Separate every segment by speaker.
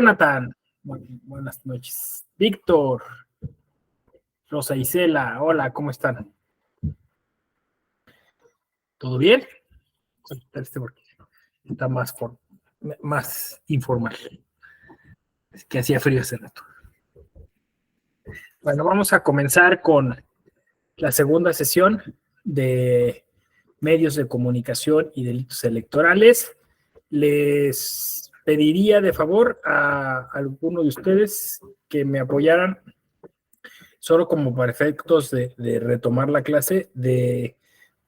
Speaker 1: Jonathan, buenas noches. Víctor, Rosa Isela, hola, ¿cómo están? ¿Todo bien? Porque está más informal. Es que hacía frío hace rato. Bueno, vamos a comenzar con la segunda sesión de medios de comunicación y delitos electorales. Les pediría de favor a alguno de ustedes que me apoyaran, solo como para efectos de retomar la clase, de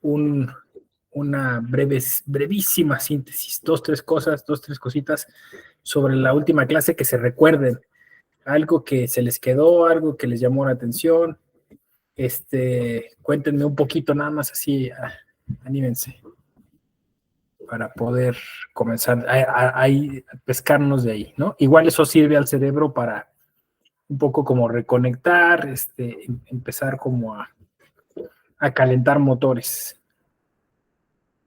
Speaker 1: una brevísima síntesis, dos, tres cositas sobre la última clase que se recuerden, algo que se les quedó, algo que les llamó la atención. Cuéntenme un poquito nada más así, anímense para poder comenzar a pescarnos de ahí, ¿no? Igual eso sirve al cerebro para un poco como reconectar, empezar como a calentar motores.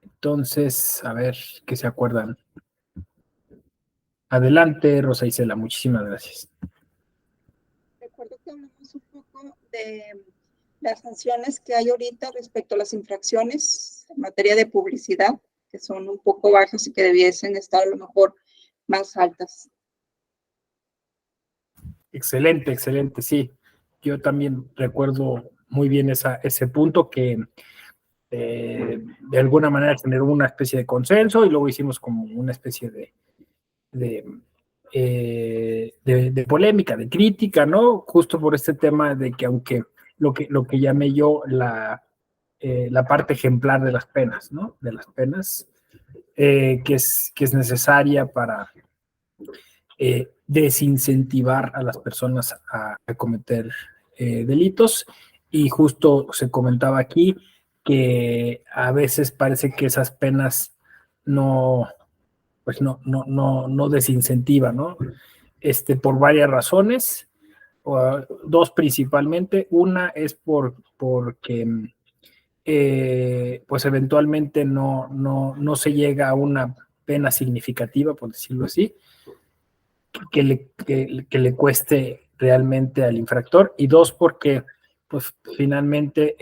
Speaker 1: Entonces, a ver qué se acuerdan. Adelante, Rosa Isela, muchísimas gracias.
Speaker 2: Recuerdo que hablamos un poco de las sanciones que hay ahorita respecto a las infracciones en materia de publicidad, que son un poco bajas y que debiesen estar a lo mejor más altas.
Speaker 1: Excelente, excelente, sí. Yo también recuerdo muy bien ese punto que de alguna manera generó una especie de consenso y luego hicimos como una especie de polémica, de crítica, ¿no? Justo por este tema de que aunque lo que llamé yo la parte ejemplar de las penas, ¿no? De las penas, que es necesaria para desincentivar a las personas a cometer delitos. Y justo se comentaba aquí que a veces parece que esas penas no desincentivan, ¿no? Por varias razones, dos principalmente. Una es porque pues eventualmente no se llega a una pena significativa, por decirlo así, que le cueste realmente al infractor, y dos, porque pues finalmente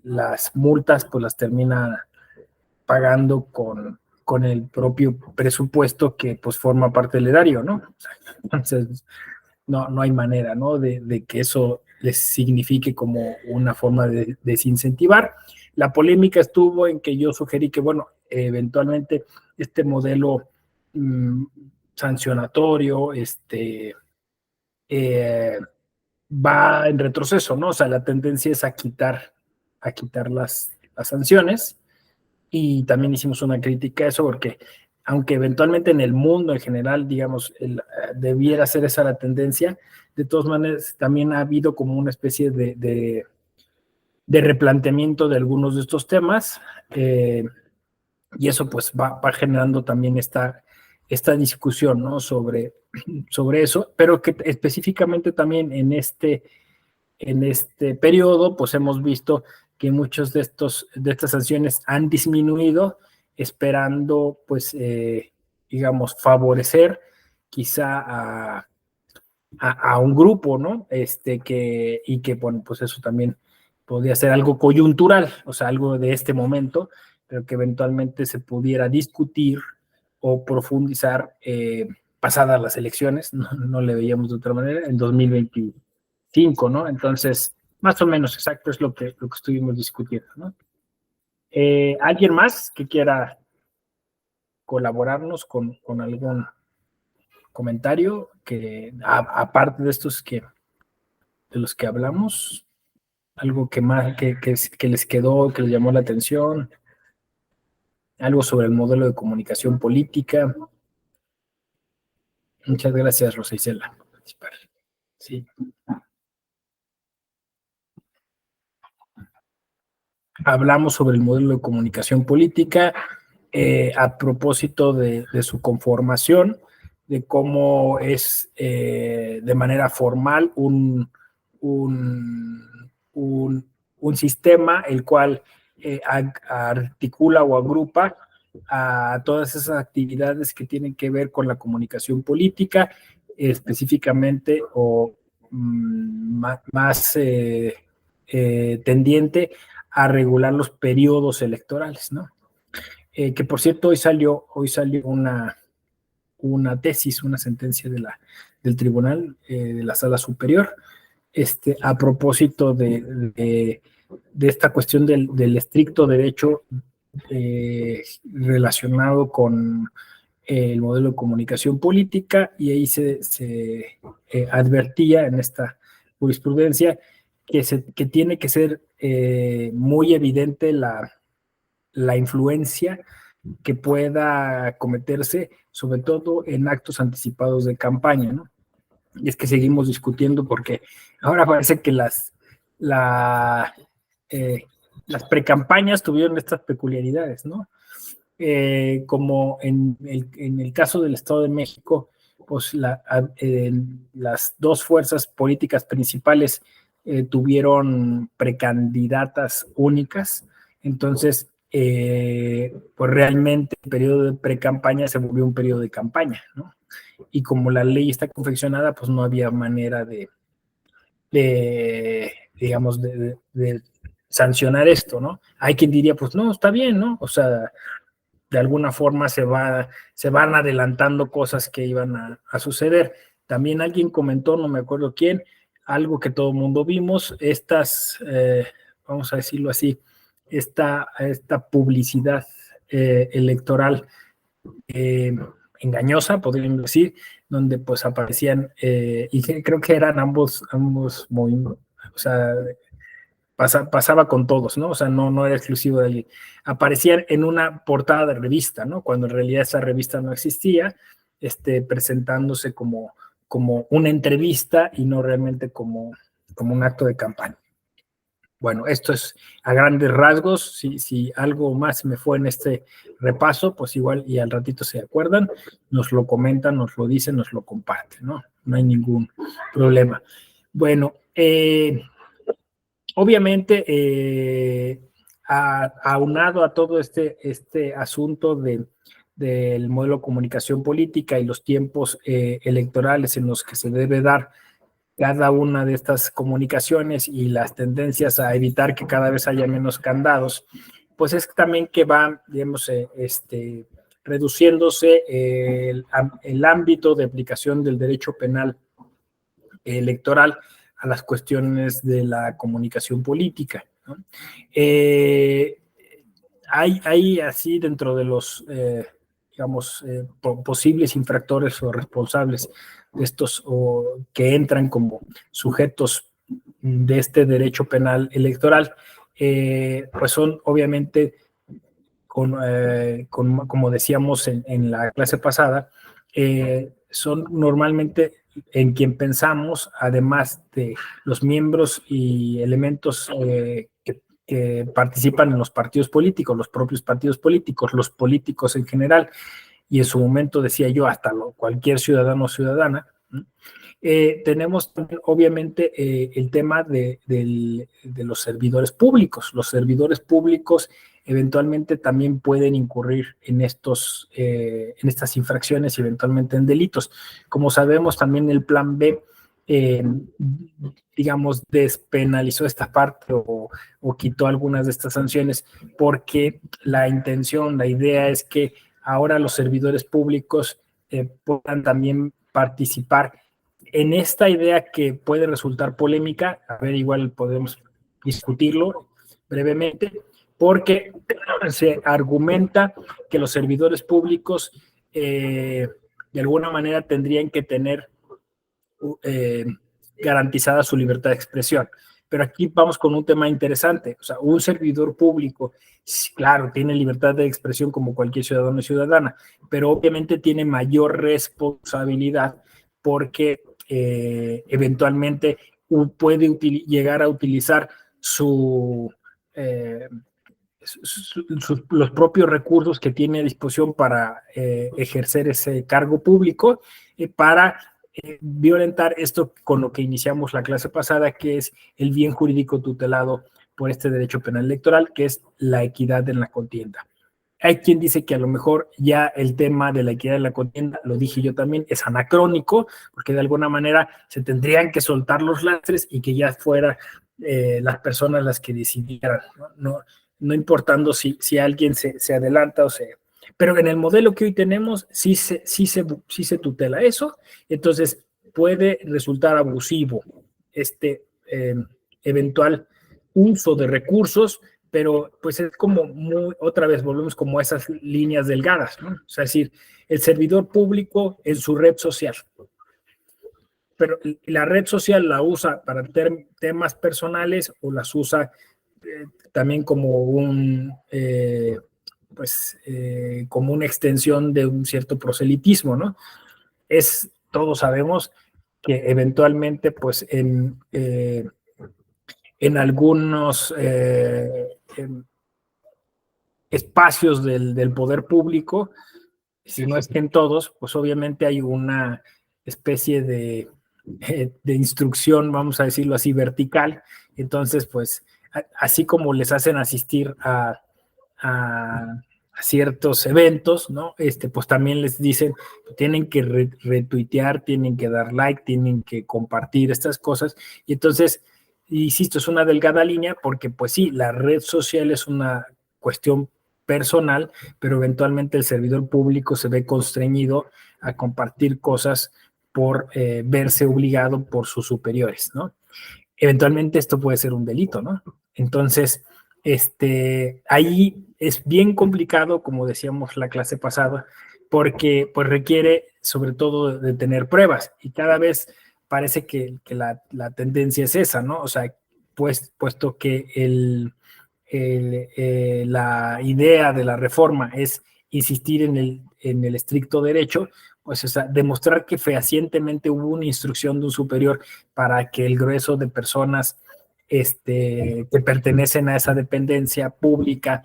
Speaker 1: las multas pues las termina pagando con el propio presupuesto que pues forma parte del erario, ¿no? Entonces no hay manera, ¿no? De que eso les signifique como una forma de desincentivar. La polémica estuvo en que yo sugerí que, bueno, eventualmente este modelo sancionatorio va en retroceso, ¿no? O sea, la tendencia es a quitar las sanciones, y también hicimos una crítica a eso porque aunque eventualmente en el mundo en general, digamos, debiera ser esa la tendencia, de todas maneras también ha habido como una especie de replanteamiento de algunos de estos temas, y eso pues va generando también esta discusión, ¿no? sobre eso, pero que específicamente también en este periodo pues hemos visto que muchos de estas sanciones han disminuido, esperando pues digamos favorecer quizá a un grupo, ¿no? Y que bueno, pues eso también podría ser algo coyuntural, o sea, algo de este momento, pero que eventualmente se pudiera discutir o profundizar pasadas las elecciones, no le veíamos de otra manera, en 2025, ¿no? Entonces, más o menos exacto es lo que estuvimos discutiendo, ¿no? ¿Alguien más que quiera colaborarnos con algún comentario que, aparte de estos de los que hablamos, algo que más que les quedó, que les llamó la atención, algo sobre el modelo de comunicación política? Muchas gracias, Rosa Isela, por participar. Sí. Hablamos sobre el modelo de comunicación política a propósito de su conformación, de cómo es de manera formal un sistema el cual articula o agrupa a todas esas actividades que tienen que ver con la comunicación política, específicamente o más tendiente a regular los periodos electorales, ¿no? Que por cierto, hoy salió una tesis, una sentencia del tribunal de la Sala Superior, a propósito de esta cuestión del estricto derecho relacionado con el modelo de comunicación política, y ahí se advertía en esta jurisprudencia que tiene que ser muy evidente la influencia que pueda cometerse, sobre todo en actos anticipados de campaña, ¿no? Y es que seguimos discutiendo porque ahora parece que las precampañas tuvieron estas peculiaridades, ¿no? Como en el caso del Estado de México, pues las dos fuerzas políticas principales tuvieron precandidatas únicas, entonces pues realmente el periodo de precampaña se volvió un periodo de campaña, ¿no? Y como la ley está confeccionada, pues no había manera digamos, de sancionar esto, ¿no? Hay quien diría, pues no, está bien, ¿no? O sea, de alguna forma se van adelantando cosas que iban a suceder. También alguien comentó, no me acuerdo quién, algo que todo el mundo vimos, vamos a decirlo así, esta publicidad electoral engañosa, podríamos decir, donde pues aparecían, y creo que eran ambos movimientos, o sea, pasaba con todos, ¿no? O sea, no era exclusivo de alguien. Aparecían en una portada de revista, ¿no? Cuando en realidad esa revista no existía, presentándose como una entrevista y no realmente como un acto de campaña. Bueno, esto es a grandes rasgos. Si algo más me fue en este repaso, pues igual y al ratito se acuerdan, nos lo comentan, nos lo dicen, nos lo comparten, ¿no? No hay ningún problema. Bueno, obviamente, aunado a todo este asunto del modelo de comunicación política y los tiempos electorales en los que se debe dar cada una de estas comunicaciones y las tendencias a evitar que cada vez haya menos candados, pues es también que va, digamos, reduciéndose el ámbito de aplicación del derecho penal electoral a las cuestiones de la comunicación política, ¿no? Hay así dentro de los, digamos, posibles infractores o responsables de estos o que entran como sujetos de este derecho penal electoral, pues son obviamente, como decíamos en la clase pasada, son normalmente en quien pensamos, además de los miembros y elementos que participan en los partidos políticos, los propios partidos políticos, los políticos en general, y en su momento decía yo hasta cualquier ciudadano o ciudadana. Tenemos obviamente el tema de los servidores públicos. Los servidores públicos eventualmente también pueden incurrir en estas infracciones y eventualmente en delitos. Como sabemos, también el Plan B, digamos, despenalizó esta parte o quitó algunas de estas sanciones porque la intención, la idea es que ahora los servidores públicos puedan también participar en esta idea que puede resultar polémica. A ver, igual podemos discutirlo brevemente, porque se argumenta que los servidores públicos de alguna manera tendrían que tener garantizada su libertad de expresión. Pero aquí vamos con un tema interesante. O sea, un servidor público, claro, tiene libertad de expresión como cualquier ciudadano y ciudadana, pero obviamente tiene mayor responsabilidad porque eventualmente puede llegar a utilizar los propios recursos que tiene a disposición para ejercer ese cargo público, para violentar esto con lo que iniciamos la clase pasada, que es el bien jurídico tutelado por este derecho penal electoral, que es la equidad en la contienda. Hay quien dice que a lo mejor ya el tema de la equidad de la contienda, lo dije yo también, es anacrónico, porque de alguna manera se tendrían que soltar los lastres y que ya fueran las personas las que decidieran, no importando si alguien se adelanta o se... Pero en el modelo que hoy tenemos sí se tutela eso, entonces puede resultar abusivo eventual uso de recursos, pero pues es como otra vez volvemos como a esas líneas delgadas, ¿no? O sea, es decir, el servidor público en su red social, pero la red social la usa para temas personales o las usa también como como una extensión de un cierto proselitismo, ¿no? Todos sabemos que eventualmente, pues en algunos espacios del poder público, si no es que en todos, pues obviamente hay una especie de instrucción, vamos a decirlo así, vertical. Entonces, pues, así como les hacen asistir a ciertos eventos, ¿no? Pues también les dicen, tienen que retuitear, tienen que dar like, tienen que compartir estas cosas. Y entonces, insisto, es una delgada línea porque, pues sí, la red social es una cuestión personal, pero eventualmente el servidor público se ve constreñido a compartir cosas por verse obligado por sus superiores, ¿no? Eventualmente esto puede ser un delito, ¿no? Entonces, ahí es bien complicado, como decíamos la clase pasada, porque pues requiere sobre todo de tener pruebas y cada vez parece que la tendencia es esa, ¿no? O sea, puesto que la idea de la reforma es insistir en el estricto derecho, pues o sea, demostrar que fehacientemente hubo una instrucción de un superior para que el grueso de personas que pertenecen a esa dependencia pública,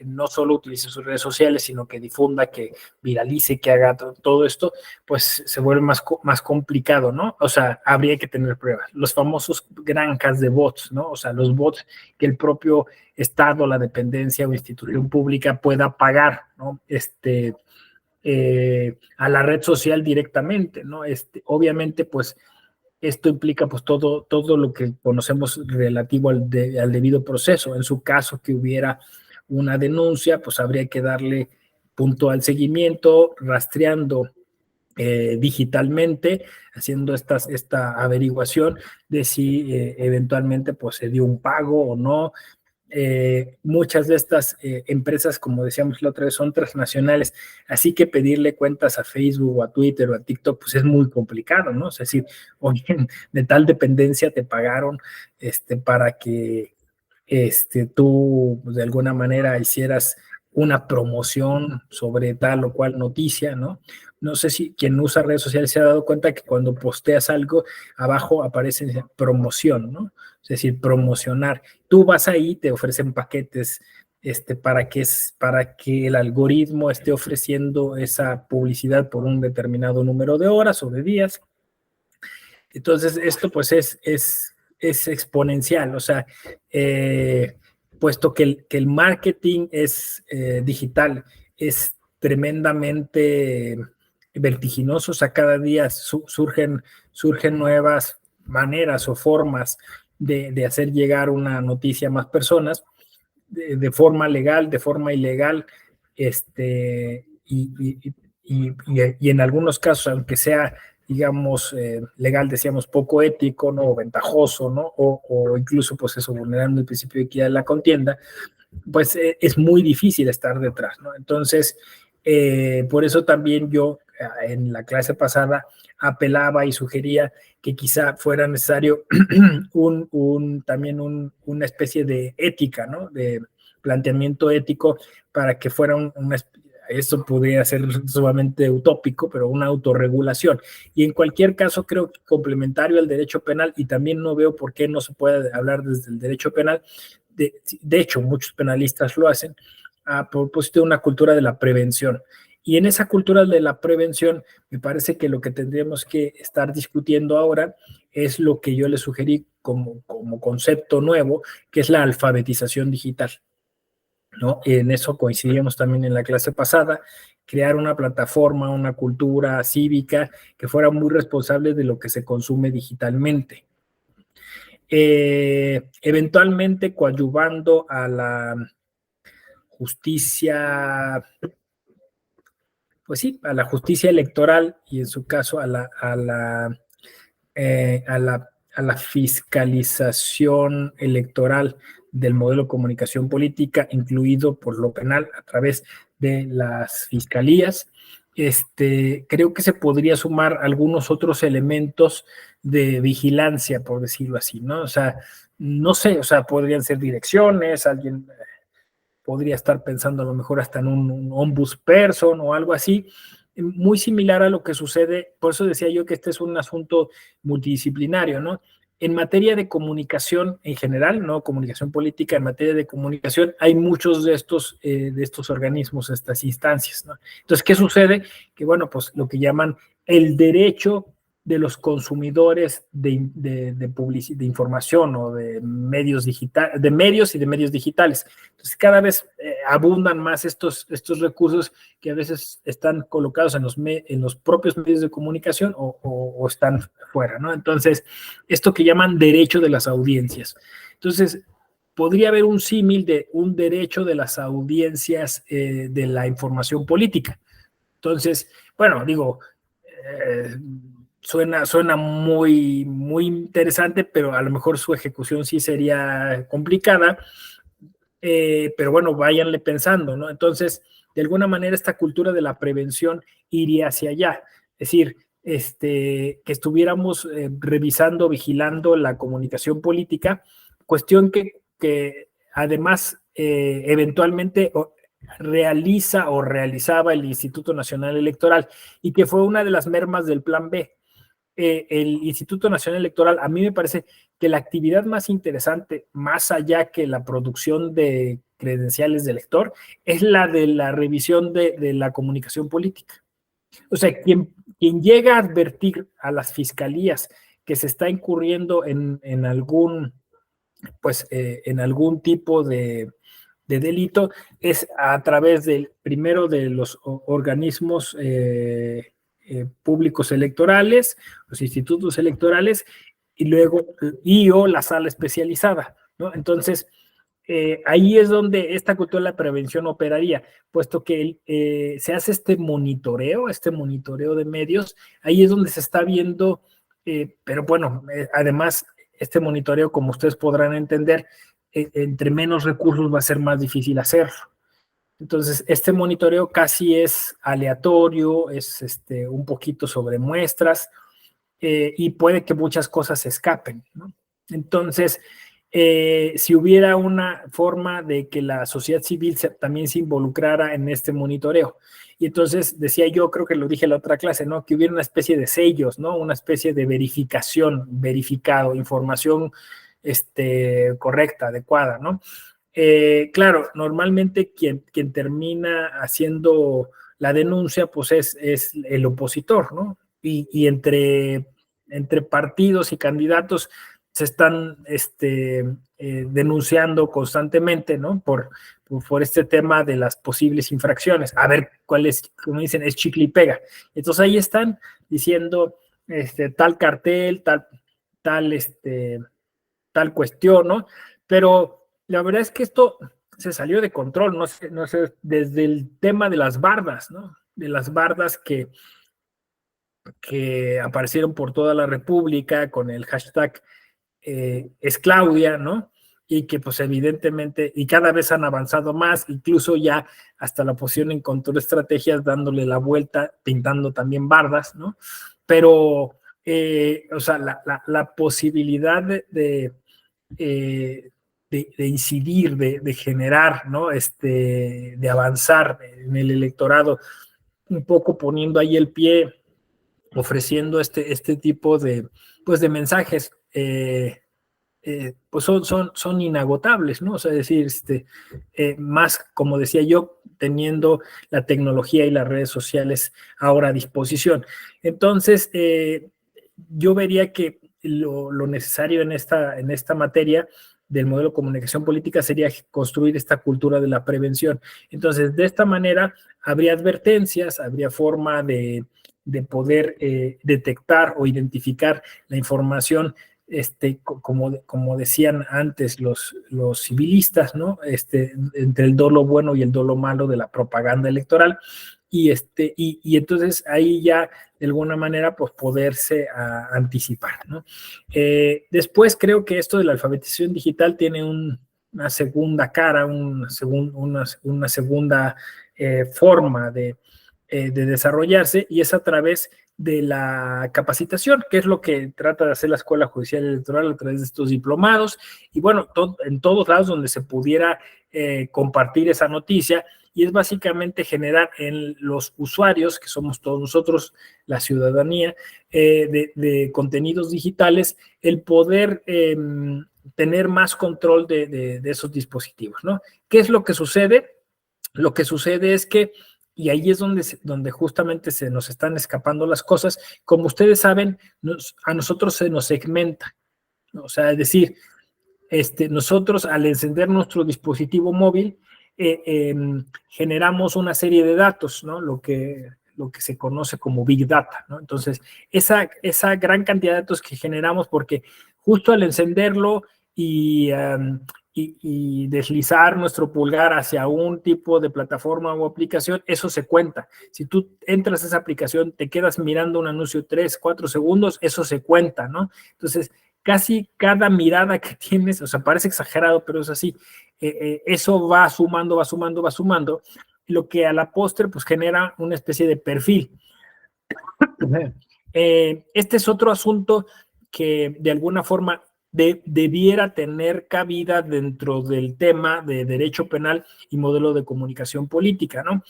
Speaker 1: no solo utilice sus redes sociales, sino que difunda, que viralice, que haga todo esto, pues se vuelve más complicado, ¿no? O sea, habría que tener pruebas. Los famosos granjas de bots, ¿no? O sea, los bots que el propio Estado, la dependencia o institución pública pueda pagar, ¿no? A la red social directamente, ¿no? Obviamente, pues, esto implica pues todo lo que conocemos relativo al debido proceso. En su caso que hubiera una denuncia, pues habría que darle puntual seguimiento, rastreando digitalmente, haciendo esta averiguación de si eventualmente pues se dio un pago o no. Muchas de estas empresas, como decíamos la otra vez, son transnacionales, así que pedirle cuentas a Facebook o a Twitter o a TikTok, pues es muy complicado, ¿no? Es decir, oye, de tal dependencia te pagaron para que tú pues, de alguna manera hicieras una promoción sobre tal o cual noticia, ¿no? No sé si quien usa redes sociales se ha dado cuenta que cuando posteas algo, abajo aparece promoción, ¿no? Es decir, promocionar. Tú vas ahí, te ofrecen paquetes para que el algoritmo esté ofreciendo esa publicidad por un determinado número de horas o de días. Entonces, esto pues es exponencial, o sea, puesto que el marketing es digital, es tremendamente vertiginoso, o sea, cada día surgen nuevas maneras o formas de hacer llegar una noticia a más personas, de forma legal, de forma ilegal, y en algunos casos, aunque sea digamos, legal, decíamos, poco ético, ¿no? O ventajoso, ¿no? O incluso, pues eso, vulnerando el principio de equidad de la contienda, pues es muy difícil estar detrás, ¿no? Entonces, por eso también yo en la clase pasada apelaba y sugería que quizá fuera necesario también una especie de ética, ¿no? De planteamiento ético para que fuera eso podría ser sumamente utópico, pero una autorregulación. Y en cualquier caso, creo que complementario al derecho penal, y también no veo por qué no se puede hablar desde el derecho penal, de hecho, muchos penalistas lo hacen, a propósito de una cultura de la prevención. Y en esa cultura de la prevención, me parece que lo que tendríamos que estar discutiendo ahora es lo que yo le sugerí como concepto nuevo, que es la alfabetización digital. ¿no? En eso coincidíamos también en la clase pasada, crear una plataforma, una cultura cívica que fuera muy responsable de lo que se consume digitalmente. Eventualmente coadyuvando a la justicia, pues sí, a la justicia electoral y en su caso a la fiscalización electoral del modelo de comunicación política, incluido por lo penal a través de las fiscalías. Creo que se podría sumar algunos otros elementos de vigilancia, por decirlo así, ¿no? O sea, no sé, o sea, podrían ser direcciones, alguien podría estar pensando a lo mejor hasta en un ombudsperson o algo así, muy similar a lo que sucede, por eso decía yo que este es un asunto multidisciplinario, ¿no? En materia de comunicación en general, no comunicación política, en materia de comunicación hay muchos de estos organismos, estas instancias, ¿no? Entonces, ¿qué sucede? Que bueno, pues lo que llaman el derecho de los consumidores de información o de medios digitales, de medios y de medios digitales. Entonces, cada vez abundan más estos recursos que a veces están colocados en los propios medios de comunicación o están fuera, ¿no? Entonces, esto que llaman derecho de las audiencias. Entonces, podría haber un símil de un derecho de las audiencias de la información política. Entonces, bueno, digo, suena muy, muy interesante, pero a lo mejor su ejecución sí sería complicada. Pero bueno, váyanle pensando, ¿no? Entonces, de alguna manera esta cultura de la prevención iría hacia allá. Es decir, que estuviéramos revisando, vigilando la comunicación política, cuestión que además eventualmente realiza o realizaba el Instituto Nacional Electoral y que fue una de las mermas del Plan B. El Instituto Nacional Electoral, a mí me parece que la actividad más interesante, más allá que la producción de credenciales de elector, es la de la revisión de la comunicación política. O sea, quien llega a advertir a las fiscalías que se está incurriendo en algún, pues, en algún tipo de delito es a través primero de los organismos públicos electorales, los institutos electorales, y luego o la sala especializada, ¿no? Entonces, ahí es donde esta cultura de la prevención operaría, puesto que se hace este monitoreo de medios, ahí es donde se está viendo, pero bueno, además, este monitoreo, como ustedes podrán entender, entre menos recursos va a ser más difícil hacerlo. Entonces, este monitoreo casi es aleatorio, es un poquito sobre muestras y puede que muchas cosas se escapen, ¿no? Entonces, si hubiera una forma de que la sociedad civil también se involucrara en este monitoreo. Y entonces decía yo, creo que lo dije en la otra clase, ¿no? Que hubiera una especie de sellos, ¿no? Una especie de verificación, verificado, información correcta, adecuada, ¿no? Claro, normalmente quien termina haciendo la denuncia, pues es el opositor, ¿no? Y entre partidos y candidatos se están denunciando constantemente, ¿no? Por este tema de las posibles infracciones. A ver cuál es, como dicen, es chicle y pega. Entonces ahí están diciendo tal cartel, tal, tal cuestión, ¿no? Pero la verdad es que esto se salió de control, no sé, desde el tema de las bardas, ¿no? De las bardas que aparecieron por toda la República con el hashtag es Claudia, ¿no? Y que pues evidentemente, y cada vez han avanzado más, incluso ya hasta la oposición encontró estrategias dándole la vuelta, pintando también bardas, ¿no? Pero, o sea, la posibilidad de incidir, de generar, ¿no? De avanzar en el electorado, un poco poniendo ahí el pie, ofreciendo este tipo pues de mensajes, pues son inagotables, ¿no? O sea, decir, más, como decía yo, teniendo la tecnología y las redes sociales ahora a disposición. Entonces, yo vería que lo necesario en esta materia del modelo de comunicación política sería construir esta cultura de la prevención. Entonces, de esta manera, habría advertencias, habría forma de poder detectar o identificar la información, como decían antes los civilistas, ¿no? Entre el dolo bueno y el dolo malo de la propaganda electoral, y entonces ahí ya de alguna manera pues poderse anticipar, ¿no? Después creo que esto de la alfabetización digital tiene una segunda cara, una segunda forma de desarrollarse, y es a través de la capacitación, que es lo que trata de hacer la Escuela Judicial Electoral a través de estos diplomados, y bueno, en todos lados donde se pudiera compartir esa noticia, y es básicamente generar en los usuarios, que somos todos nosotros, la ciudadanía, de contenidos digitales, el poder tener más control de esos dispositivos, ¿no? ¿Qué es lo que sucede? Lo que sucede es que, y ahí es donde justamente se nos están escapando las cosas, como ustedes saben, a nosotros se nos segmenta, ¿no? O sea, es decir, nosotros al encender nuestro dispositivo móvil, generamos una serie de datos, ¿no? Lo que se conoce como Big Data, ¿no? Entonces, esa gran cantidad de datos que generamos, porque justo al encenderlo y deslizar nuestro pulgar hacia un tipo de plataforma o aplicación, eso se cuenta. Si tú entras a esa aplicación, te quedas mirando un anuncio 3, 4 segundos, eso se cuenta, ¿no? Entonces, casi cada mirada que tienes, o sea, parece exagerado, pero es así, eso va sumando, va sumando, va sumando, lo que a la postre pues genera una especie de perfil. Este es otro asunto que de alguna forma debiera tener cabida dentro del tema de derecho penal y modelo de comunicación política, ¿no?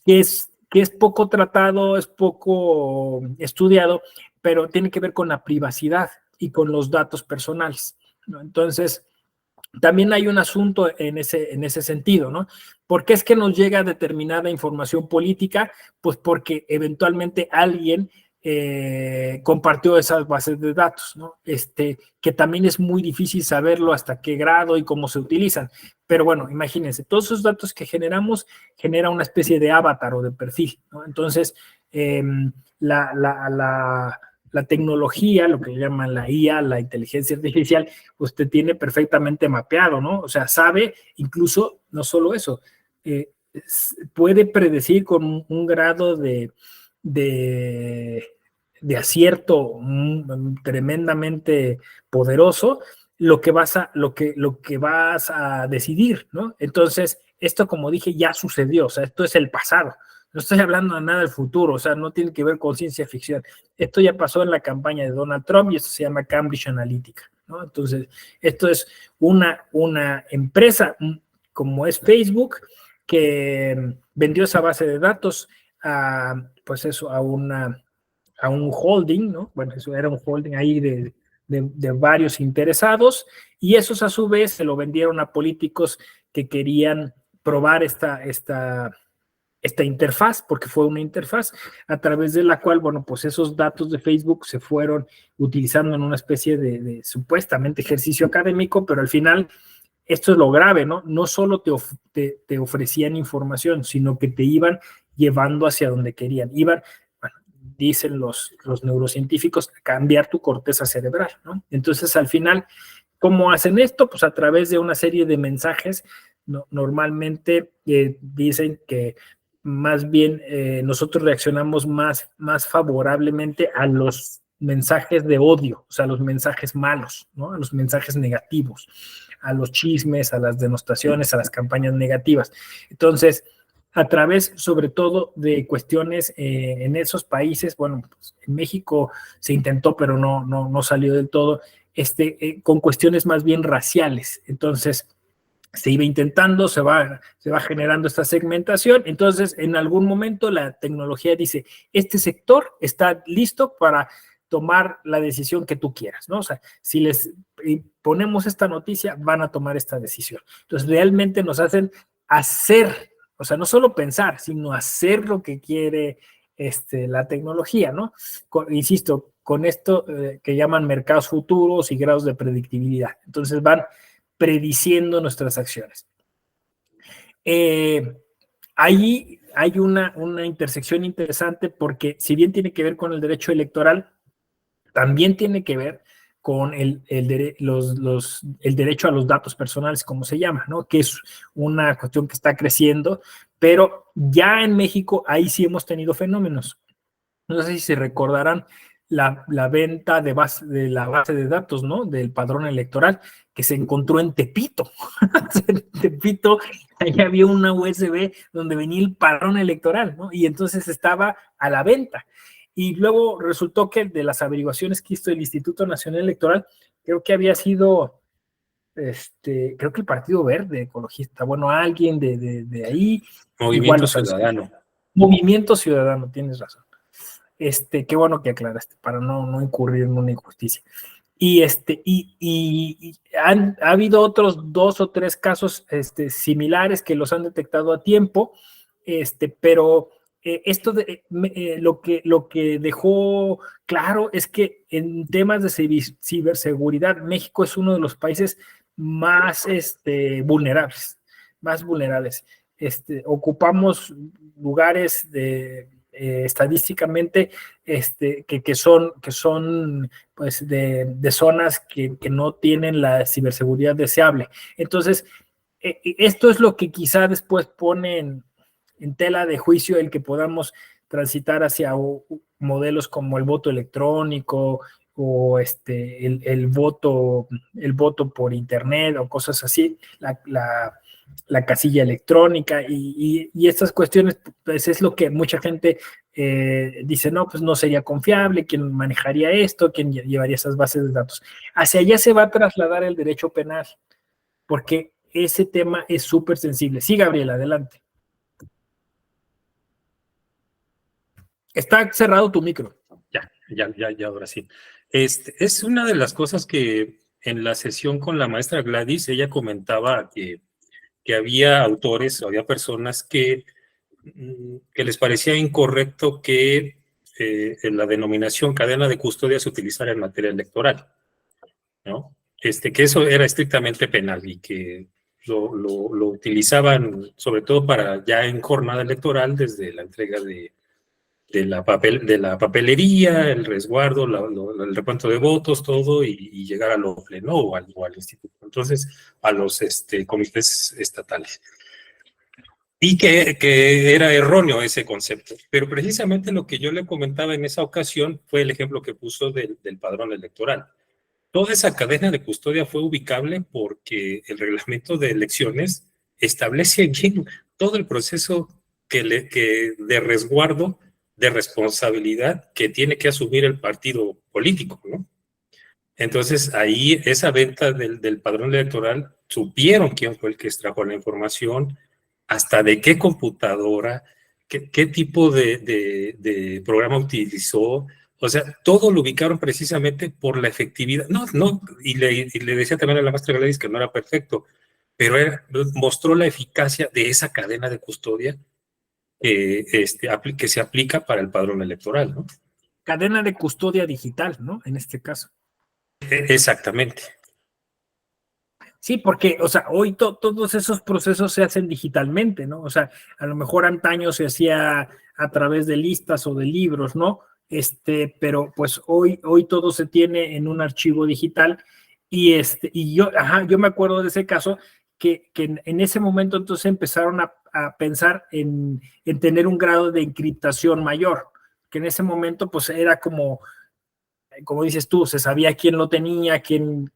Speaker 1: Que es poco tratado, es poco estudiado, pero tiene que ver con la privacidad y con los datos personales, ¿no? Entonces, también hay un asunto en ese sentido, ¿no? ¿Por qué es que nos llega determinada información política? Pues porque eventualmente alguien compartió esas bases de datos, ¿no? Que también es muy difícil saberlo hasta qué grado y cómo se utilizan. Pero bueno, imagínense, todos esos datos que generamos genera una especie de avatar o de perfil, ¿no? Entonces, la tecnología, lo que llaman la IA, la inteligencia artificial, pues te tiene perfectamente mapeado, ¿no? O sea, sabe incluso, no solo eso, puede predecir con un grado de, de acierto tremendamente poderoso lo que vas a decidir, ¿no? Entonces, esto, como dije, ya sucedió, o sea, esto es el pasado. No estoy hablando de nada del futuro, o sea, no tiene que ver con ciencia ficción. Esto ya pasó en la campaña de Donald Trump y esto se llama Cambridge Analytica, ¿no? Entonces, esto es una empresa como es Facebook que vendió esa base de datos pues eso, a un holding, ¿no? Bueno, eso era un holding ahí de varios interesados, y esos a su vez se lo vendieron a políticos que querían probar esta interfaz, porque fue una interfaz a través de la cual, bueno, pues esos datos de Facebook se fueron utilizando en una especie de supuestamente ejercicio académico, pero al final esto es lo grave, ¿no? No solo te ofrecían información, sino que te iban llevando hacia donde querían. Iban, bueno, dicen los neurocientíficos, a cambiar tu corteza cerebral, ¿no? Entonces, al final, ¿cómo hacen esto? Pues a través de una serie de mensajes. Normalmente dicen que más bien nosotros reaccionamos más favorablemente a los mensajes de odio, o sea, a los mensajes malos, ¿no? A los mensajes negativos, a los chismes, a las denostaciones, a las campañas negativas. Entonces, a través sobre todo de cuestiones en esos países, bueno, pues en México se intentó, pero no salió del todo, con cuestiones más bien raciales. Entonces, se iba intentando, se va generando esta segmentación. Entonces, en algún momento la tecnología dice, este sector está listo para tomar la decisión que tú quieras, ¿no? O sea, si les ponemos esta noticia, van a tomar esta decisión. Entonces, realmente nos hacen hacer, o sea, no solo pensar, sino hacer lo que quiere la tecnología, ¿no? Insisto, con esto que llaman mercados futuros y grados de predictibilidad. Entonces, van prediciendo nuestras acciones. Ahí hay una intersección interesante porque si bien tiene que ver con el derecho electoral, también tiene que ver con el derecho a los datos personales, como se llama, ¿no? Que es una cuestión que está creciendo, pero ya en México ahí sí hemos tenido fenómenos. No sé si se recordarán la venta de la base de datos, ¿no? Del padrón electoral que se encontró en Tepito. En Tepito, ahí había una USB donde venía el padrón electoral, ¿no? Y entonces estaba a la venta. Y luego resultó que de las averiguaciones que hizo el Instituto Nacional Electoral, creo que había sido, creo que el Partido Verde Ecologista, bueno, alguien de ahí.
Speaker 3: Movimiento Ciudadano.
Speaker 1: Movimiento Ciudadano, tienes razón. Qué bueno que aclaraste, para no incurrir en una injusticia. Y ha habido otros 2 o 3 casos similares que los han detectado a tiempo, pero esto lo que dejó claro es que en temas de ciberseguridad, México es uno de los países más vulnerables, ocupamos lugares estadísticamente que son pues de zonas que no tienen la ciberseguridad deseable. Entonces, esto es lo que quizá después pone en tela de juicio el que podamos transitar hacia modelos como el voto electrónico o el voto por internet o cosas así, la casilla electrónica y estas cuestiones, pues es lo que mucha gente dice, no, pues no sería confiable, ¿quién manejaría esto? ¿Quién llevaría esas bases de datos? Hacia allá se va a trasladar el derecho penal, porque ese tema es súper sensible. Sí, Gabriela, adelante. Está cerrado tu micro.
Speaker 3: Ya, ahora sí. Es una de las cosas que en la sesión con la maestra Gladys, ella comentaba que había autores, había personas que les parecía incorrecto que en la denominación cadena de custodia se utilizara en materia electoral, ¿no? Que eso era estrictamente penal y que lo utilizaban sobre todo para ya en jornada electoral desde la entrega de la papelería, el resguardo, el recuento de votos, todo, y llegar al OFLE, ¿no? O al instituto. Entonces, a los comités estatales. Y que era erróneo ese concepto. Pero precisamente lo que yo le comentaba en esa ocasión fue el ejemplo que puso del padrón electoral. Toda esa cadena de custodia fue ubicable porque el reglamento de elecciones establece bien todo el proceso de resguardo, de responsabilidad que tiene que asumir el partido político, ¿no? Entonces, ahí esa venta del padrón electoral, supieron quién fue el que extrajo la información, hasta de qué computadora, qué tipo de programa utilizó. O sea, todo lo ubicaron precisamente por la efectividad. Y le decía también a la maestra Gladys que no era perfecto, pero mostró la eficacia de esa cadena de custodia que se aplica para el padrón electoral, ¿no?
Speaker 1: Cadena de custodia digital, ¿no? En este caso.
Speaker 3: Exactamente.
Speaker 1: Sí, porque, o sea, hoy todos esos procesos se hacen digitalmente, ¿no? O sea, a lo mejor antaño se hacía a través de listas o de libros, ¿no? Pero pues hoy todo se tiene en un archivo digital y yo me acuerdo de ese caso que en ese momento entonces empezaron a pensar en tener un grado de encriptación mayor, que en ese momento pues era como dices tú, se sabía quién lo tenía, quién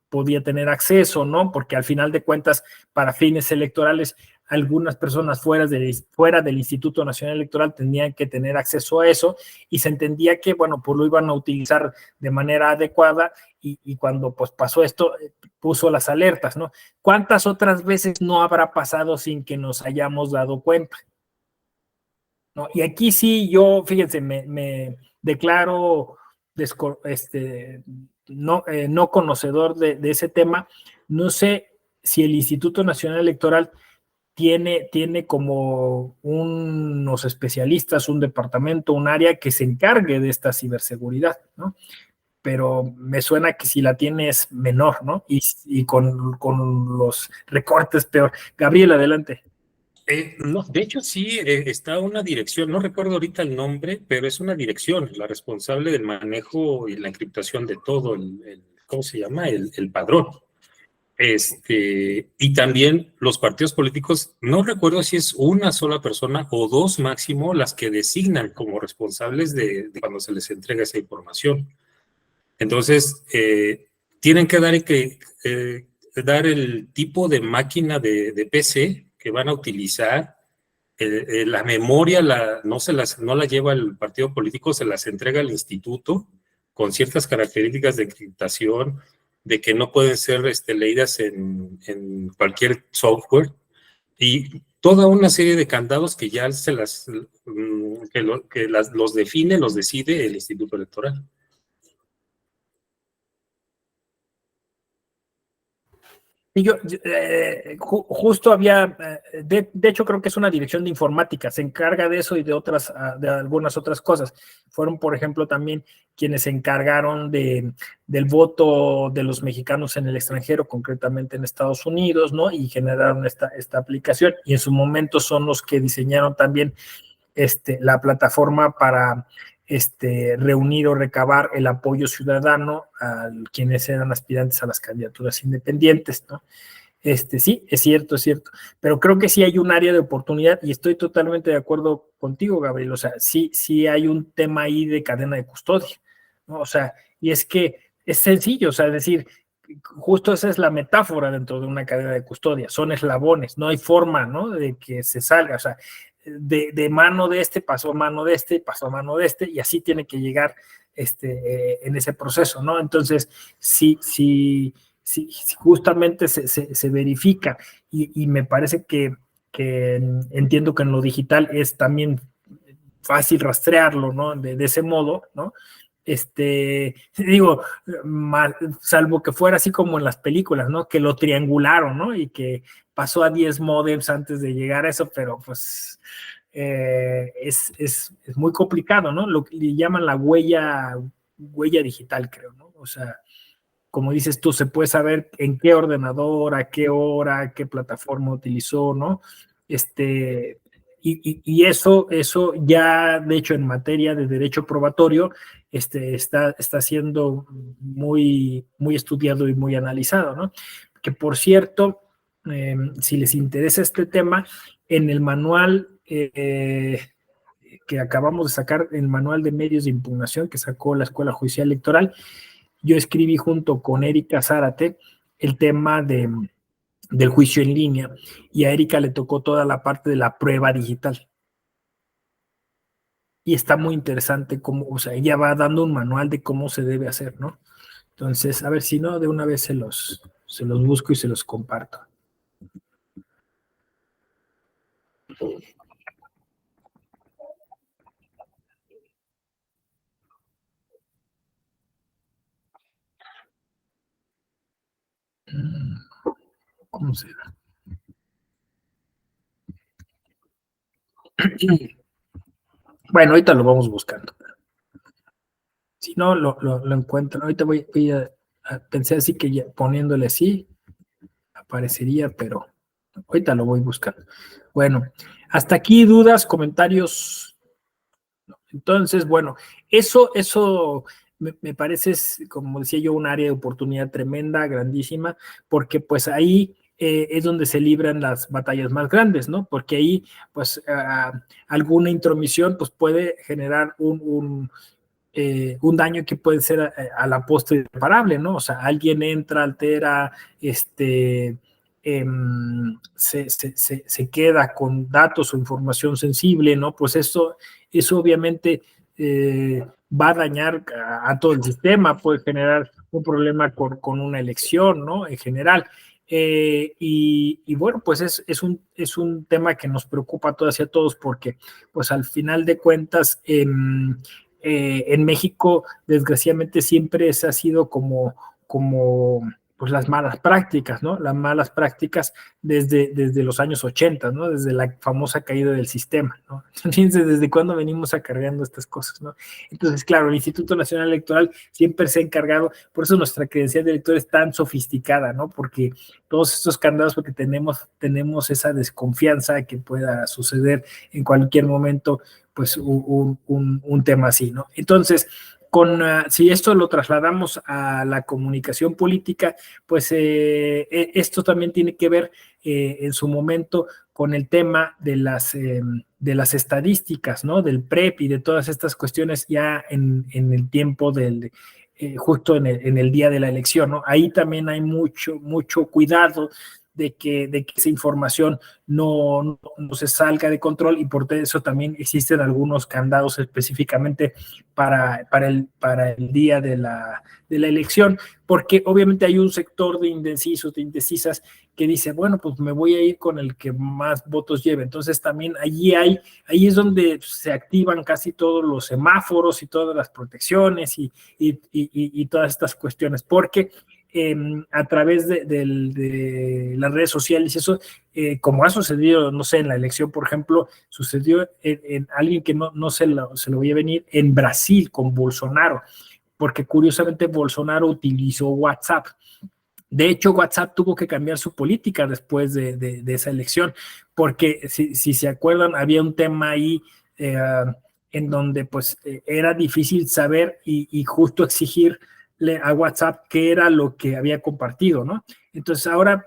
Speaker 1: podía tener acceso, ¿no? Porque al final de cuentas, para fines electorales, algunas personas fuera del Instituto Nacional Electoral tenían que tener acceso a eso y se entendía que, bueno, pues lo iban a utilizar de manera adecuada y cuando pues pasó esto, puso las alertas, ¿no? ¿Cuántas otras veces no habrá pasado sin que nos hayamos dado cuenta? ¿No? Y aquí sí, yo, fíjense, me declaro no conocedor de ese tema. No sé si el Instituto Nacional Electoral tiene como unos especialistas, un departamento, un área que se encargue de esta ciberseguridad, ¿no? pero me suena que si la tiene es menor, ¿no? Y con los recortes peor. Gabriel, adelante.
Speaker 3: No, de hecho sí, está una dirección, no recuerdo ahorita el nombre, pero es una dirección, la responsable del manejo y la encriptación de todo ¿cómo se llama? El padrón. Y también los partidos políticos, no recuerdo si es una sola persona o dos máximo las que designan como responsables de cuando se les entrega esa información. Entonces, tienen que dar el tipo de máquina de PC que van a utilizar. La memoria no la lleva el partido político, se las entrega al instituto con ciertas características de encriptación, de que no pueden ser leídas en cualquier software, y toda una serie de candados que ya los define, los decide el Instituto Electoral.
Speaker 1: Y justo había, de hecho creo que es una dirección de informática, se encarga de eso y de algunas otras cosas. Fueron, por ejemplo, también quienes se encargaron del voto de los mexicanos en el extranjero, concretamente en Estados Unidos, ¿no? Y generaron esta aplicación, y en su momento son los que diseñaron también la plataforma para reunir o recabar el apoyo ciudadano a quienes eran aspirantes a las candidaturas independientes, ¿no? Sí, es cierto, pero creo que sí hay un área de oportunidad y estoy totalmente de acuerdo contigo, Gabriel, o sea, sí hay un tema ahí de cadena de custodia, ¿no? O sea, y es que es sencillo, o sea, es decir, justo esa es la metáfora dentro de una cadena de custodia, son eslabones, no hay forma, ¿no?, de que se salga, o sea, de mano de pasó a mano de pasó a mano de y así tiene que llegar en ese proceso, ¿no? Entonces, sí, justamente se verifica y me parece que entiendo que en lo digital es también fácil rastrearlo, ¿no? De ese modo, ¿no? Digo, salvo que fuera así como en las películas, ¿no? Que lo triangularon, ¿no? Y que pasó a 10 modems antes de llegar a eso, pero pues es muy complicado, ¿no? Lo que le llaman la huella digital, creo, ¿no? O sea, como dices tú, se puede saber en qué ordenador, a qué hora, qué plataforma utilizó, ¿no? Y eso ya, de hecho, en materia de derecho probatorio, está siendo muy, muy estudiado y muy analizado, ¿no? Que, por cierto, si les interesa este tema, en el manual que acabamos de sacar, el manual de medios de impugnación que sacó la Escuela Judicial Electoral, yo escribí junto con Erika Zárate el tema del juicio en línea, y a Erika le tocó toda la parte de la prueba digital. Y está muy interesante cómo, o sea, ella va dando un manual de cómo se debe hacer, ¿no? Entonces, a ver si no, de una vez se los busco y se los comparto. ¿Cómo será? Bueno, ahorita lo vamos buscando. Si no, lo encuentro. Ahorita voy a pensé así que ya, poniéndole así, aparecería, pero ahorita lo voy buscando. Bueno, hasta aquí dudas, comentarios. Entonces, bueno, eso me parece, como decía yo, un área de oportunidad tremenda, grandísima, porque pues ahí es donde se libran las batallas más grandes, ¿no? Porque ahí, pues, alguna intromisión, pues, puede generar un daño que puede ser a la postre irreparable, ¿no? O sea, alguien entra, altera, se queda con datos o información sensible, ¿no? Pues eso obviamente va a dañar a todo el sistema, puede generar un problema con una elección, ¿no? En general. Y bueno, pues es un tema que nos preocupa a todas y a todos, porque pues al final de cuentas en México, desgraciadamente, siempre se ha sido como pues las malas prácticas, ¿no? Las malas prácticas desde los años 80, ¿no? Desde la famosa caída del sistema, ¿no? Fíjense desde cuándo venimos acarreando estas cosas, ¿no? Entonces, claro, el Instituto Nacional Electoral siempre se ha encargado, por eso nuestra credencial de elector es tan sofisticada, ¿no? Porque todos estos candados, porque tenemos esa desconfianza que pueda suceder en cualquier momento, pues un tema así, ¿no? Entonces, si esto lo trasladamos a la comunicación política, pues esto también tiene que ver en su momento con el tema de las estadísticas, ¿no? Del PREP y de todas estas cuestiones ya en el tiempo justo en el día de la elección, ¿no? Ahí también hay mucho cuidado de que esa información no se salga de control, y por eso también existen algunos candados específicamente para el día de la elección, porque obviamente hay un sector de indecisos, de indecisas, que dice, bueno, pues me voy a ir con el que más votos lleve. Entonces también ahí es donde se activan casi todos los semáforos y todas las protecciones y todas estas cuestiones, porque a través de las redes sociales, eso, como ha sucedido, no sé, en la elección, por ejemplo, sucedió en alguien que no se lo voy a venir, en Brasil con Bolsonaro, porque curiosamente Bolsonaro utilizó WhatsApp. De hecho, WhatsApp tuvo que cambiar su política después de esa elección, porque si se acuerdan, había un tema ahí en donde pues era difícil saber y justo exigirle a WhatsApp qué era lo que había compartido, ¿no? Entonces ahora,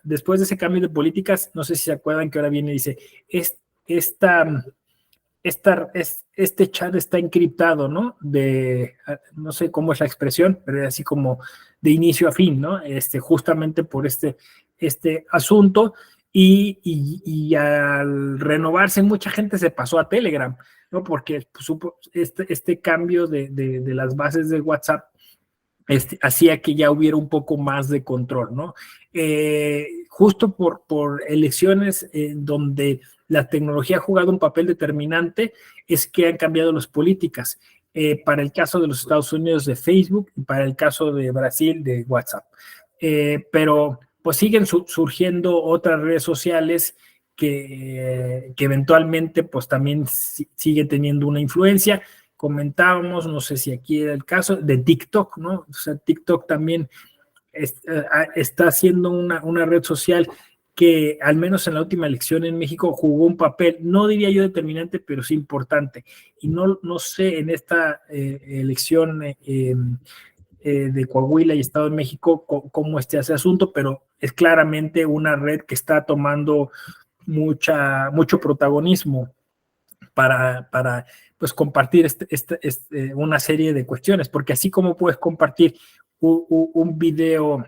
Speaker 1: después de ese cambio de políticas, no sé si se acuerdan que ahora viene y dice, este chat está encriptado, ¿no? No sé cómo es la expresión, pero es así como de inicio a fin, ¿no? Justamente por este asunto, y al renovarse mucha gente se pasó a Telegram, ¿no? Porque este cambio de las bases de WhatsApp hacía que ya hubiera un poco más de control, ¿no? Justo por elecciones donde la tecnología ha jugado un papel determinante, es que han cambiado las políticas. Para el caso de los Estados Unidos, de Facebook, y para el caso de Brasil, de WhatsApp. Pero pues siguen surgiendo otras redes sociales que eventualmente pues también sigue teniendo una influencia. Comentábamos, no sé si aquí era el caso, de TikTok, ¿no? O sea, TikTok también está siendo una red social que, al menos en la última elección en México, jugó un papel, no diría yo determinante, pero sí importante. Y no sé en esta elección de Coahuila y Estado de México cómo esté ese asunto, pero es claramente una red que está tomando mucho protagonismo para pues compartir una serie de cuestiones, porque así como puedes compartir un video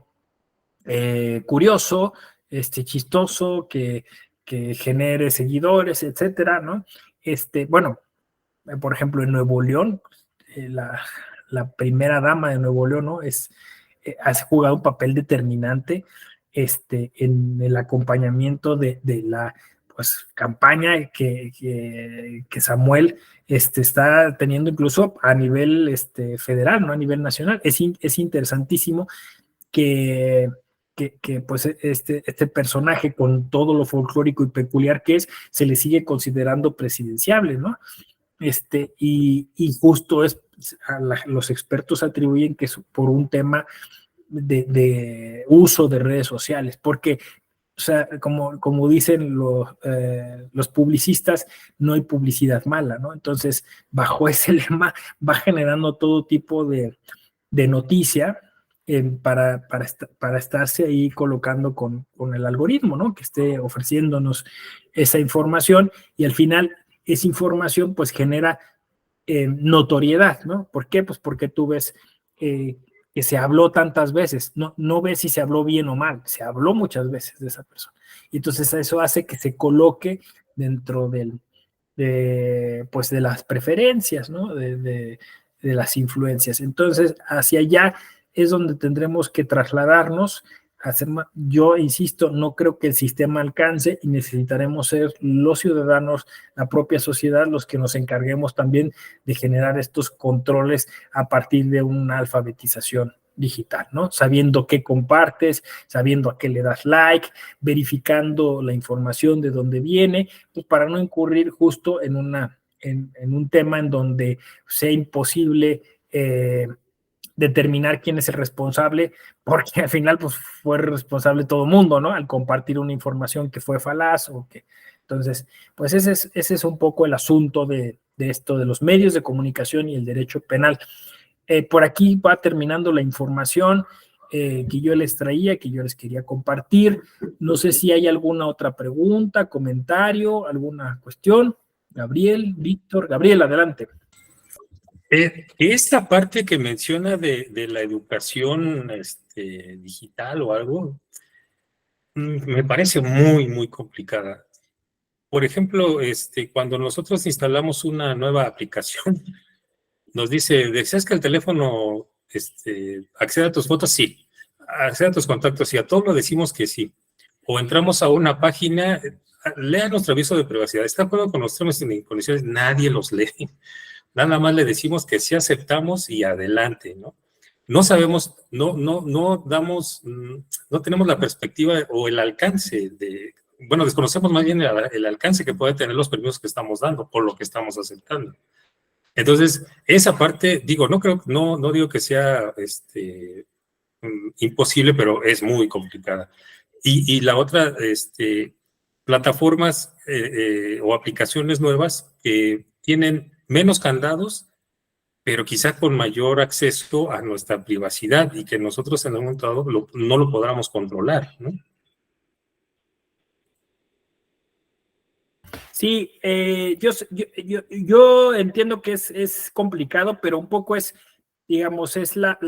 Speaker 1: curioso, chistoso, que genere seguidores, etcétera, ¿no? Bueno, por ejemplo, en Nuevo León, la primera dama de Nuevo León, ¿no? Ha jugado un papel determinante en el acompañamiento de la pues campaña que Samuel está teniendo, incluso a nivel federal, ¿no? A nivel nacional. Es interesantísimo que pues este personaje, con todo lo folclórico y peculiar que es, se le sigue considerando presidenciable, ¿no? Y justo los expertos atribuyen que es por un tema de uso de redes sociales, porque, o sea, como dicen los publicistas, no hay publicidad mala, ¿no? Entonces, bajo ese lema va generando todo tipo de noticia para estarse ahí colocando con el algoritmo, ¿no? Que esté ofreciéndonos esa información, y al final esa información pues genera notoriedad, ¿no? ¿Por qué? Pues porque tú ves que se habló tantas veces, no ves si se habló bien o mal, se habló muchas veces de esa persona. Y entonces eso hace que se coloque dentro pues de las preferencias, ¿no? De las influencias. Entonces, hacia allá es donde tendremos que trasladarnos. Yo insisto, no creo que el sistema alcance, y necesitaremos ser los ciudadanos, la propia sociedad, los que nos encarguemos también de generar estos controles a partir de una alfabetización digital, ¿no? Sabiendo qué compartes, sabiendo a qué le das like, verificando la información de dónde viene, pues para no incurrir justo en un tema en donde sea imposible determinar quién es el responsable, porque al final pues fue responsable todo el mundo, ¿no? Al compartir una información que fue falaz o que... Entonces, pues ese es un poco el asunto de esto, de los medios de comunicación y el derecho penal. Por aquí va terminando la información que yo les traía, que yo les quería compartir. No sé si hay alguna otra pregunta, comentario, alguna cuestión. Gabriel, Víctor, Gabriel, adelante.
Speaker 3: Esta parte que menciona de la educación digital o algo, me parece muy, muy complicada. Por ejemplo, cuando nosotros instalamos una nueva aplicación, nos dice, ¿deseas que el teléfono acceda a tus fotos? Sí. ¿Acceda a tus contactos? Sí. A todos lo decimos que sí. O entramos a una página, lea nuestro aviso de privacidad. ¿Está de acuerdo con los términos y condiciones? Nadie los lee. Nada más le decimos que sí aceptamos y adelante, ¿no? No sabemos, no damos, no tenemos la perspectiva o el alcance bueno, desconocemos más bien el alcance que puede tener los permisos que estamos dando por lo que estamos aceptando. Entonces, esa parte, digo, no digo que sea imposible, pero es muy complicada. Y la otra, plataformas o aplicaciones nuevas que tienen menos candados, pero quizá con mayor acceso a nuestra privacidad y que nosotros en un momento dado no lo podamos controlar, ¿no?
Speaker 1: Sí, yo entiendo que es complicado, pero un poco es, digamos, es la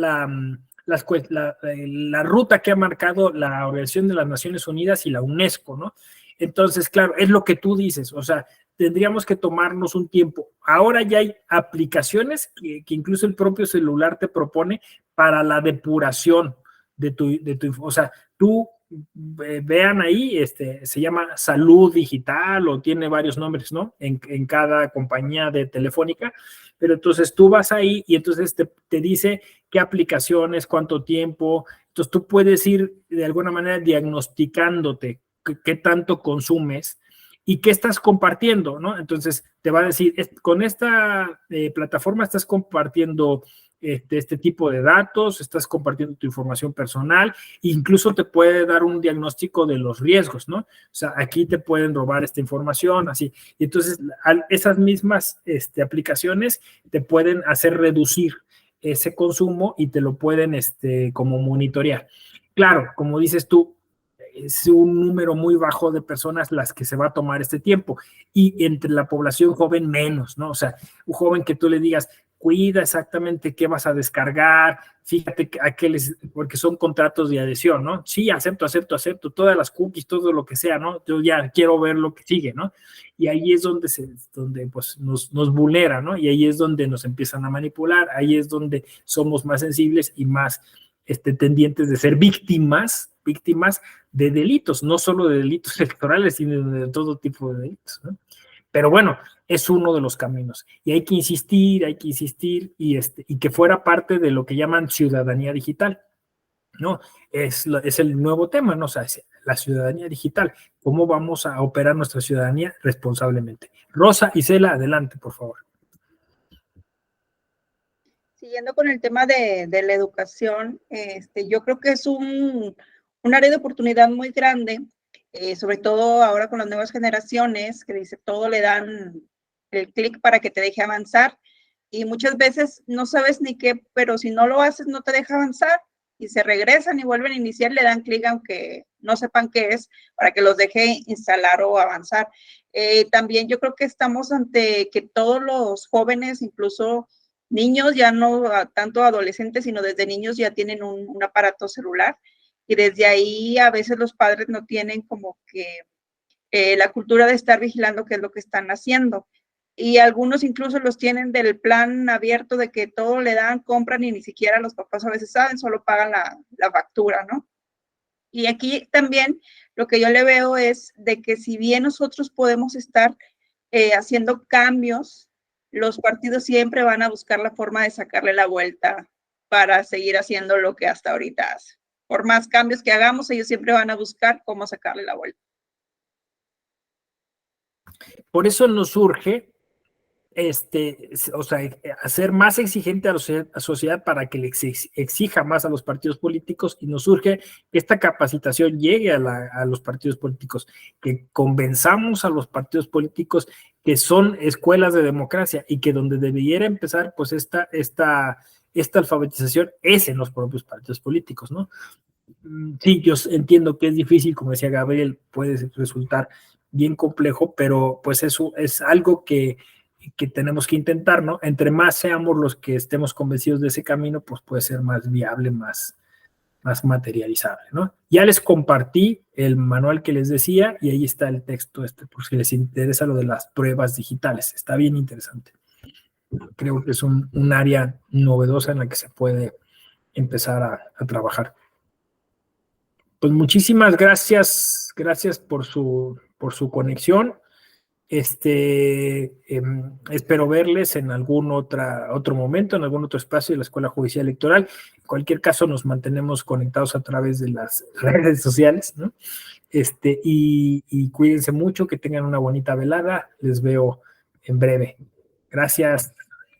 Speaker 1: ruta que ha marcado la Organización de las Naciones Unidas y la UNESCO, ¿no? Entonces, claro, es lo que tú dices, o sea, tendríamos que tomarnos un tiempo. Ahora ya hay aplicaciones que incluso el propio celular te propone para la depuración de tu, o sea, tú vean ahí, se llama Salud Digital o tiene varios nombres, ¿no? En cada compañía de telefónica, pero entonces tú vas ahí y entonces te dice qué aplicaciones, cuánto tiempo, entonces tú puedes ir de alguna manera diagnosticándote qué tanto consumes y qué estás compartiendo, ¿no? Entonces te va a decir, con esta plataforma estás compartiendo este tipo de datos, estás compartiendo tu información personal, incluso te puede dar un diagnóstico de los riesgos, ¿no? O sea, aquí te pueden robar esta información, así. Y entonces, esas mismas aplicaciones te pueden hacer reducir ese consumo y te lo pueden como monitorear. Claro, como dices tú, es un número muy bajo de personas las que se va a tomar este tiempo y entre la población joven menos, ¿no? O sea, un joven que tú le digas, cuida exactamente qué vas a descargar, fíjate a qué porque son contratos de adhesión, ¿no? Sí, acepto, todas las cookies, todo lo que sea, ¿no? Yo ya quiero ver lo que sigue, ¿no? Y ahí es donde pues nos vulnera, ¿no? Y ahí es donde nos empiezan a manipular, ahí es donde somos más sensibles y más tendientes de ser víctimas de delitos, no solo de delitos electorales, sino de todo tipo de delitos, ¿no? Pero bueno, es uno de los caminos y hay que insistir y que fuera parte de lo que llaman ciudadanía digital, ¿no? Es el nuevo tema, ¿no? O sea, la ciudadanía digital, ¿cómo vamos a operar nuestra ciudadanía responsablemente? Rosa Isela, adelante, por favor.
Speaker 2: Siguiendo con el tema de la educación, yo creo que es un área de oportunidad muy grande, sobre todo ahora con las nuevas generaciones, que dice todo le dan el clic para que te deje avanzar y muchas veces no sabes ni qué, pero si no lo haces no te deja avanzar y se regresan y vuelven a iniciar, le dan clic aunque no sepan qué es, para que los deje instalar o avanzar. También yo creo que estamos ante que todos los jóvenes, incluso niños, ya no tanto adolescentes, sino desde niños ya tienen un aparato celular y desde ahí a veces los padres no tienen como que la cultura de estar vigilando qué es lo que están haciendo. Y algunos incluso los tienen del plan abierto de que todo le dan, compran y ni siquiera los papás a veces saben, solo pagan la factura, ¿no? Y aquí también lo que yo le veo es de que si bien nosotros podemos estar haciendo cambios, los partidos siempre van a buscar la forma de sacarle la vuelta para seguir haciendo lo que hasta ahorita hace. Por más cambios que hagamos, ellos siempre van a buscar cómo sacarle la vuelta.
Speaker 1: Por eso nos surge o sea, hacer más exigente a la sociedad para que le exija más a los partidos políticos, y nos surge que esta capacitación llegue a los partidos políticos, que convenzamos a los partidos políticos que son escuelas de democracia y que donde debiera empezar pues esta alfabetización es en los propios partidos políticos, ¿no? Sí, yo entiendo que es difícil, como decía Gabriel, puede resultar bien complejo, pero pues eso es algo que tenemos que intentar, ¿no? Entre más seamos los que estemos convencidos de ese camino, pues puede ser más viable, más materializable, ¿no? Ya les compartí el manual que les decía y ahí está el texto por si les interesa lo de las pruebas digitales. Está bien interesante. Creo que es un área novedosa en la que se puede empezar a trabajar. Pues muchísimas gracias por su conexión. Espero verles en algún otro momento, en algún otro espacio de la Escuela Judicial Electoral. En cualquier caso, nos mantenemos conectados a través de las redes sociales, ¿no? Y cuídense mucho, que tengan una bonita velada. Les veo en breve. Gracias.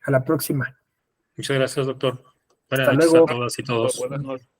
Speaker 1: A la próxima.
Speaker 3: Muchas gracias, doctor.
Speaker 1: Hasta luego.
Speaker 3: A todas y todos.
Speaker 4: Buenas noches.